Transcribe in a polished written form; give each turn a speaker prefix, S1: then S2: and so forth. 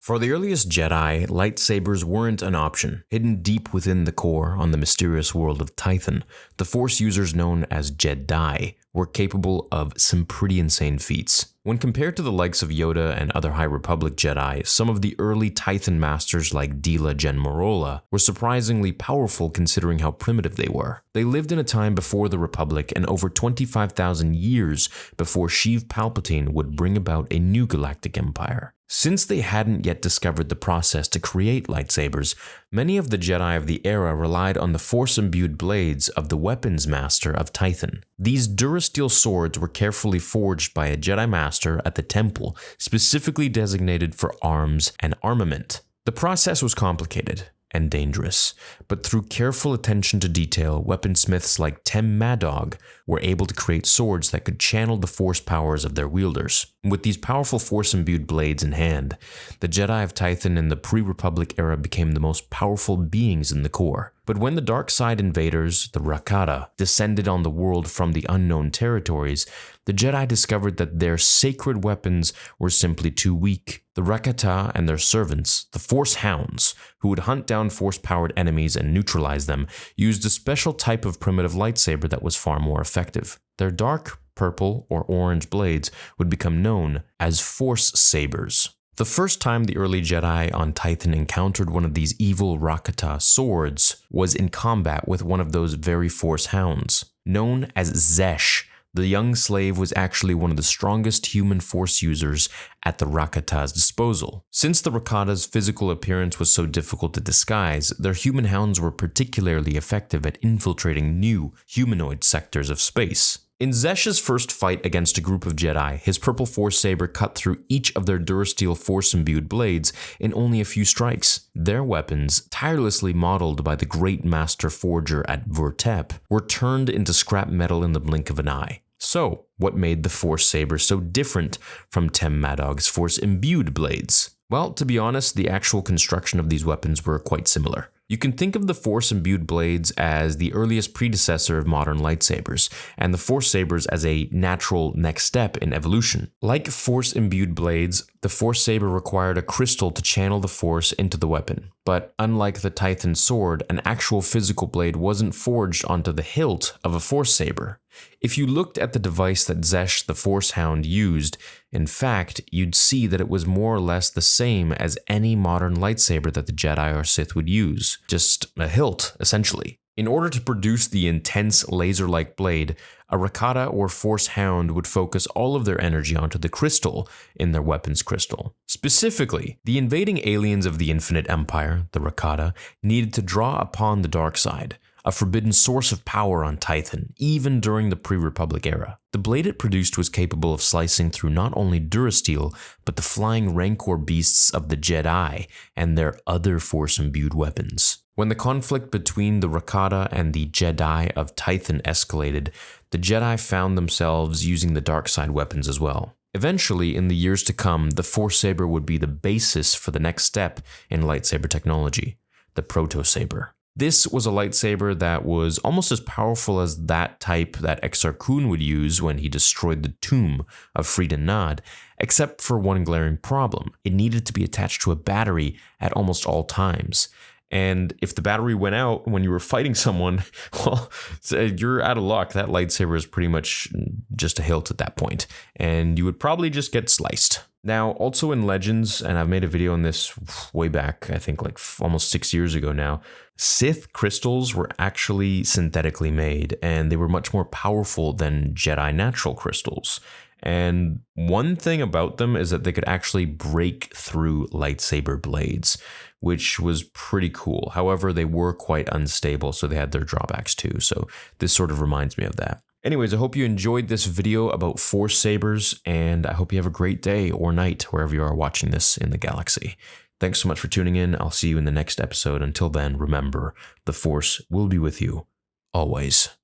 S1: For the earliest Jedi, lightsabers weren't an option. Hidden deep within the core on the mysterious world of Tython, the Force users known as Jedi were capable of some pretty insane feats. When compared to the likes of Yoda and other High Republic Jedi, some of the early Tython masters like Dila Jen Morola were surprisingly powerful considering how primitive they were. They lived in a time before the Republic and over 25,000 years before Sheev Palpatine would bring about a new galactic empire. Since they hadn't yet discovered the process to create lightsabers, many of the Jedi of the era relied on the Force-imbued blades of the weapons master of Tython. These Durasteel swords were carefully forged by a Jedi master at the temple, specifically designated for arms and armament. The process was complicated and dangerous, but through careful attention to detail, weaponsmiths like Tem Madog were able to create swords that could channel the force powers of their wielders. With these powerful force-imbued blades in hand, the Jedi of Tython in the pre-Republic era became the most powerful beings in the core. But when the dark side invaders, the Rakata, descended on the world from the unknown territories, the Jedi discovered that their sacred weapons were simply too weak. The Rakata and their servants, the Force Hounds, who would hunt down Force-powered enemies and neutralize them, used a special type of primitive lightsaber that was far more effective. Their dark purple or orange blades would become known as Force Sabers. The first time the early Jedi on Tython encountered one of these evil Rakata swords was in combat with one of those very Force Hounds. Known as Zesh, the young slave was actually one of the strongest human Force users at the Rakata's disposal. Since the Rakata's physical appearance was so difficult to disguise, their human hounds were particularly effective at infiltrating new humanoid sectors of space. In Zesh's first fight against a group of Jedi, his purple Force saber cut through each of their Durasteel Force-imbued blades in only a few strikes. Their weapons, tirelessly modeled by the great master forger at Vurtep, were turned into scrap metal in the blink of an eye. So, what made the Force saber so different from Tem Madog's Force-imbued blades? Well, to be honest, the actual construction of these weapons were quite similar. You can think of the Force-imbued blades as the earliest predecessor of modern lightsabers, and the Force sabers as a natural next step in evolution. Like Force-imbued blades, the Force saber required a crystal to channel the Force into the weapon. But unlike the Tython sword, an actual physical blade wasn't forged onto the hilt of a Force saber. If you looked at the device that Zesh the Force Hound used, in fact, you'd see that it was more or less the same as any modern lightsaber that the Jedi or Sith would use. Just a hilt, essentially. In order to produce the intense laser-like blade, a Rakata or Force Hound would focus all of their energy onto the crystal in their weapons crystal. Specifically, the invading aliens of the Infinite Empire, the Rakata, needed to draw upon the dark side, a forbidden source of power on Tython, even during the pre-Republic era. The blade it produced was capable of slicing through not only Durasteel, but the flying Rancor beasts of the Jedi and their other Force-imbued weapons. When the conflict between the Rakata and the Jedi of Tython escalated, the Jedi found themselves using the dark side weapons as well. Eventually, in the years to come, the Force saber would be the basis for the next step in lightsaber technology, the Proto Saber. This was a lightsaber that was almost as powerful as that type that Exar Kun would use when he destroyed the tomb of Frida Nad, except for one glaring problem. It needed to be attached to a battery at almost all times. And if the battery went out when you were fighting someone, well, you're out of luck. That lightsaber is pretty much just a hilt at that point, and you would probably just get sliced. Now, also in Legends, and I've made a video on this way back, I think like almost 6 years ago now, Sith crystals were actually synthetically made, and they were much more powerful than Jedi natural crystals. And one thing about them is that they could actually break through lightsaber blades, which was pretty cool. However, they were quite unstable, so they had their drawbacks too. So this sort of reminds me of that. Anyways, I hope you enjoyed this video about Force sabers, and I hope you have a great day or night wherever you are watching this in the galaxy. Thanks so much for tuning in. I'll see you in the next episode. Until then, remember, the Force will be with you always.